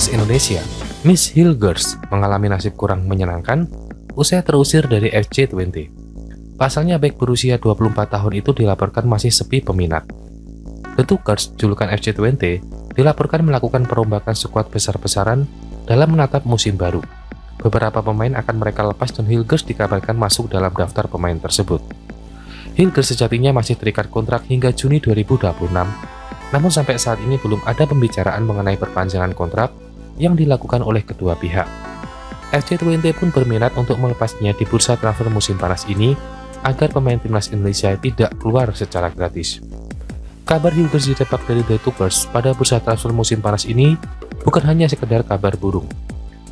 timnas Indonesia, Miss Hilgers, mengalami nasib kurang menyenangkan usai terusir dari FC20. Pasalnya bek berusia 24 tahun itu dilaporkan masih sepi peminat. The Tukers, julukan FC20, dilaporkan melakukan perombakan skuad besar-besaran dalam menatap musim baru. Beberapa pemain akan mereka lepas dan Hilgers dikabarkan masuk dalam daftar pemain tersebut. Hilgers sejatinya masih terikat kontrak hingga Juni 2026, namun sampai saat ini belum ada pembicaraan mengenai perpanjangan kontrak yang dilakukan oleh kedua pihak. FC20 pun berminat untuk melepasnya di bursa transfer musim panas ini agar pemain timnas Indonesia tidak keluar secara gratis. Kabar Hilgers disepak dari The Tukers pada bursa transfer musim panas ini bukan hanya sekedar kabar burung.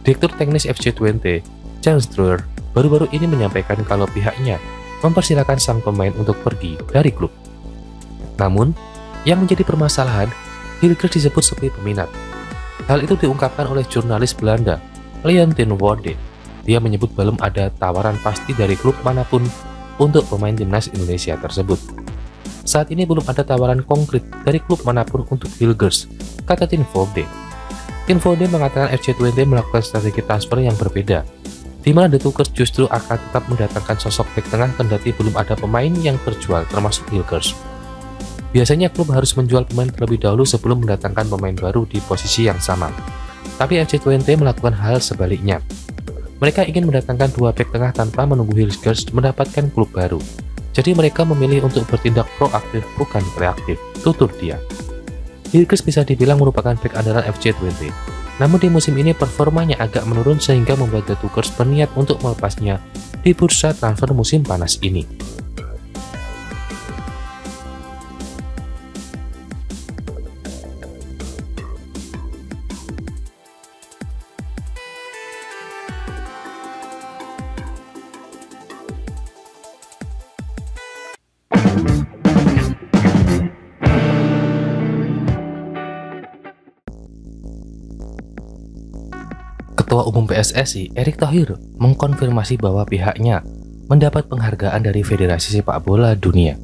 Direktur teknis FC20, Charles Struer, baru-baru ini menyampaikan kalau pihaknya mempersilahkan sang pemain untuk pergi dari klub. Namun, yang menjadi permasalahan, Hilgers disebut sepi peminat. Hal itu diungkapkan oleh jurnalis Belanda, Leontien Worde. Dia menyebut belum ada tawaran pasti dari klub manapun untuk pemain timnas Indonesia tersebut. Saat ini belum ada tawaran konkret dari klub manapun untuk Hilgers, kata Tin Worde. Tin Worde mengatakan FC20 melakukan strategi transfer yang berbeda, di mana The Tukers justru akan tetap mendatangkan sosok bek tengah kendati belum ada pemain yang terjual termasuk Hilgers. Biasanya klub harus menjual pemain terlebih dahulu sebelum mendatangkan pemain baru di posisi yang sama. Tapi FC20 melakukan hal sebaliknya. Mereka ingin mendatangkan dua bek tengah tanpa menunggu Hilgers mendapatkan klub baru. Jadi mereka memilih untuk bertindak proaktif bukan reaktif, tutur dia. Hilgers bisa dibilang merupakan bek andalan FC20. Namun di musim ini performanya agak menurun sehingga membuat The Tukers berniat untuk melepasnya di bursa transfer musim panas ini. Ketua Umum PSSI, Erick Thohir, mengkonfirmasi bahwa pihaknya mendapat penghargaan dari Federasi Sepak Bola Dunia.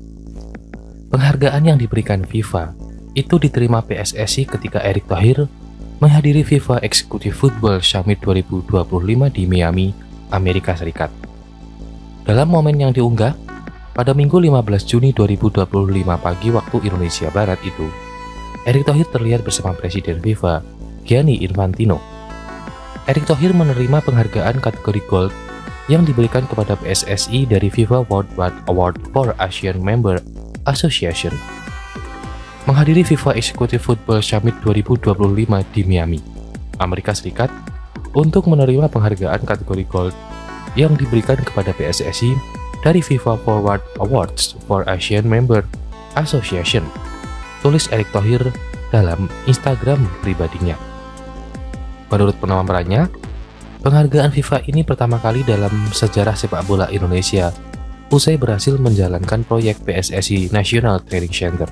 Penghargaan yang diberikan FIFA itu diterima PSSI ketika Erick Thohir menghadiri FIFA Executive Football Summit 2025 di Miami, Amerika Serikat. Dalam momen yang diunggah, pada Minggu 15 Juni 2025 pagi waktu Indonesia Barat itu, Erick Thohir terlihat bersama Presiden FIFA, Gianni Infantino. Erick Thohir menerima penghargaan kategori Gold yang diberikan kepada PSSI dari FIFA Worldwide Award for Asian Member Association. Menghadiri FIFA Executive Football Summit 2025 di Miami, Amerika Serikat, untuk menerima penghargaan kategori Gold yang diberikan kepada PSSI dari FIFA Forward Awards for Asian Member Association, tulis Erick Thohir dalam Instagram pribadinya. Menurut penamarannya, penghargaan FIFA ini pertama kali dalam sejarah sepak bola Indonesia usai berhasil menjalankan proyek PSSI National Training Center.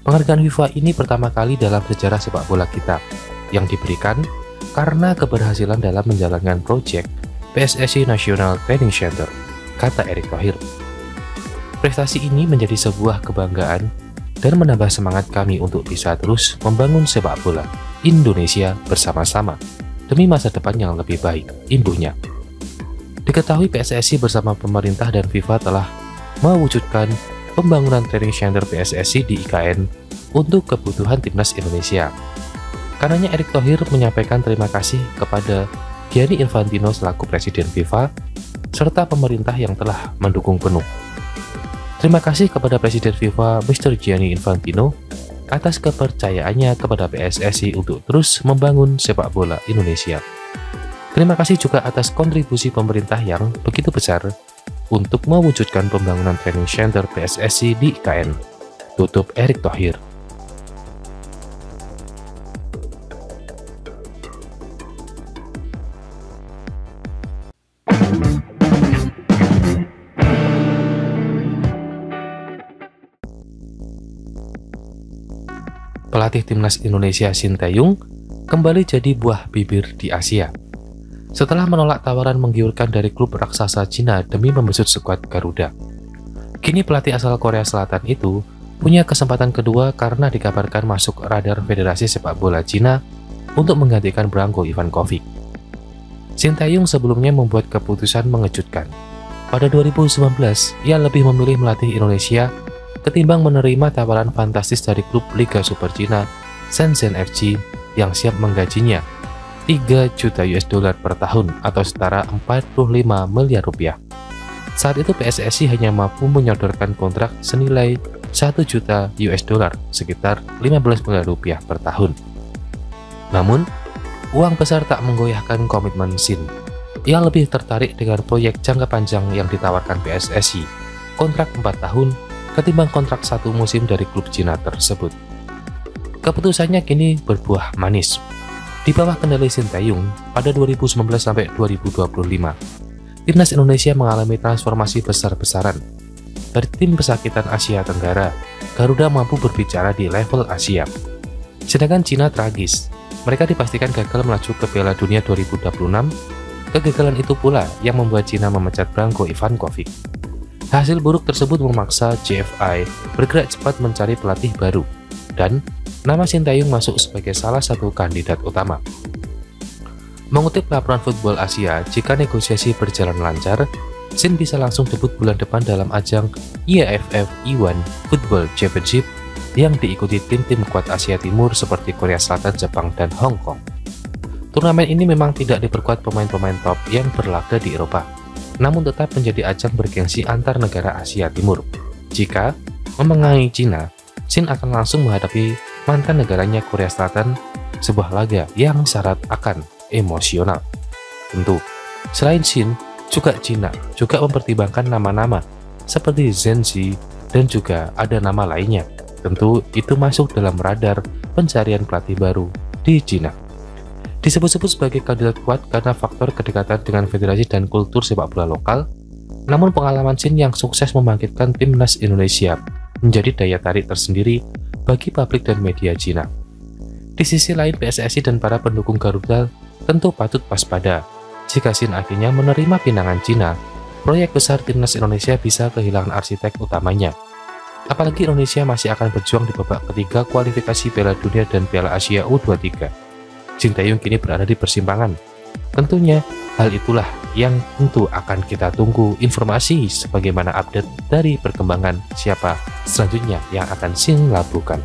Penghargaan FIFA ini pertama kali dalam sejarah sepak bola kita yang diberikan karena keberhasilan dalam menjalankan proyek PSSI National Training Center, kata Erick Thohir. Prestasi ini menjadi sebuah kebanggaan dan menambah semangat kami untuk bisa terus membangun sepak bola Indonesia bersama-sama demi masa depan yang lebih baik, imbuhnya. Diketahui PSSI bersama pemerintah dan FIFA telah mewujudkan pembangunan training center PSSI di IKN untuk kebutuhan timnas Indonesia. Karenanya Erick Thohir menyampaikan terima kasih kepada Gianni Infantino selaku Presiden FIFA serta pemerintah yang telah mendukung penuh. Terima kasih kepada Presiden FIFA Mr. Gianni Infantino atas kepercayaannya kepada PSSI untuk terus membangun sepak bola Indonesia. Terima kasih juga atas kontribusi pemerintah yang begitu besar untuk mewujudkan pembangunan training center PSSI di IKN, tutup Erick Thohir. Pelatih timnas Indonesia Shin Tae-yong kembali jadi buah bibir di Asia. Setelah menolak tawaran menggiurkan dari klub raksasa Cina demi membesut skuad Garuda, kini pelatih asal Korea Selatan itu punya kesempatan kedua karena dikabarkan masuk radar Federasi Sepak Bola Cina untuk menggantikan Branko Ivankovic. Sinteyong sebelumnya membuat keputusan mengejutkan. Pada 2019, ia lebih memilih melatih Indonesia ketimbang menerima tawaran fantastis dari klub Liga Super Cina Shenzhen FC yang siap menggajinya 3 juta US dollar per tahun atau setara 45 miliar rupiah. Saat itu PSSI hanya mampu menyodorkan kontrak senilai 1 juta US dollar, sekitar 15 miliar rupiah per tahun. Namun, uang besar tak menggoyahkan komitmen Shin. Ia lebih tertarik dengan proyek jangka panjang yang ditawarkan PSSI, kontrak 4 tahun, ketimbang kontrak 1 musim dari klub Cina tersebut. Keputusannya kini berbuah manis. Di bawah kendali Sinteyong, pada 2019 sampai 2025, Timnas Indonesia mengalami transformasi besar-besaran. Dari tim pesakitan Asia Tenggara, Garuda mampu berbicara di level Asia. Sedangkan Cina tragis. Mereka dipastikan gagal melaju ke Piala Dunia 2026. Kegagalan itu pula yang membuat Cina memecat Branko Ivankovic. Hasil buruk tersebut memaksa JFI bergerak cepat mencari pelatih baru, dan nama Sinteyong masuk sebagai salah satu kandidat utama. Mengutip laporan Football Asia, jika negosiasi berjalan lancar, Shin bisa langsung debut bulan depan dalam ajang IAAF E1 Football Championship yang diikuti tim-tim kuat Asia Timur seperti Korea Selatan, Jepang, dan Hong Kong. Turnamen ini memang tidak diperkuat pemain-pemain top yang berlaga di Eropa, namun tetap menjadi ajang bergengsi antar negara Asia Timur. Jika memenangi Cina, Shin akan langsung menghadapi mantan negaranya Korea Selatan, sebuah laga yang syarat akan emosional. Tentu, selain Shin, juga Cina juga mempertimbangkan nama-nama seperti Zheng Ji dan juga ada nama lainnya. Tentu itu masuk dalam radar pencarian pelatih baru di Cina. Disebut-sebut sebagai kandidat kuat karena faktor kedekatan dengan federasi dan kultur sepak bola lokal. Namun pengalaman Shin yang sukses membangkitkan timnas Indonesia menjadi daya tarik tersendiri bagi publik dan media Cina. Di sisi lain, PSSI dan para pendukung Garuda tentu patut waspada. Jika Shin akhirnya menerima pinangan Cina, proyek besar timnas Indonesia bisa kehilangan arsitek utamanya. Apalagi Indonesia masih akan berjuang di babak ketiga kualifikasi Piala Dunia dan Piala Asia U23. Sinteyong kini berada di persimpangan. Tentunya, hal itulah yang tentu akan kita tunggu informasi sebagaimana update dari perkembangan siapa selanjutnya yang akan Shin labuhkan.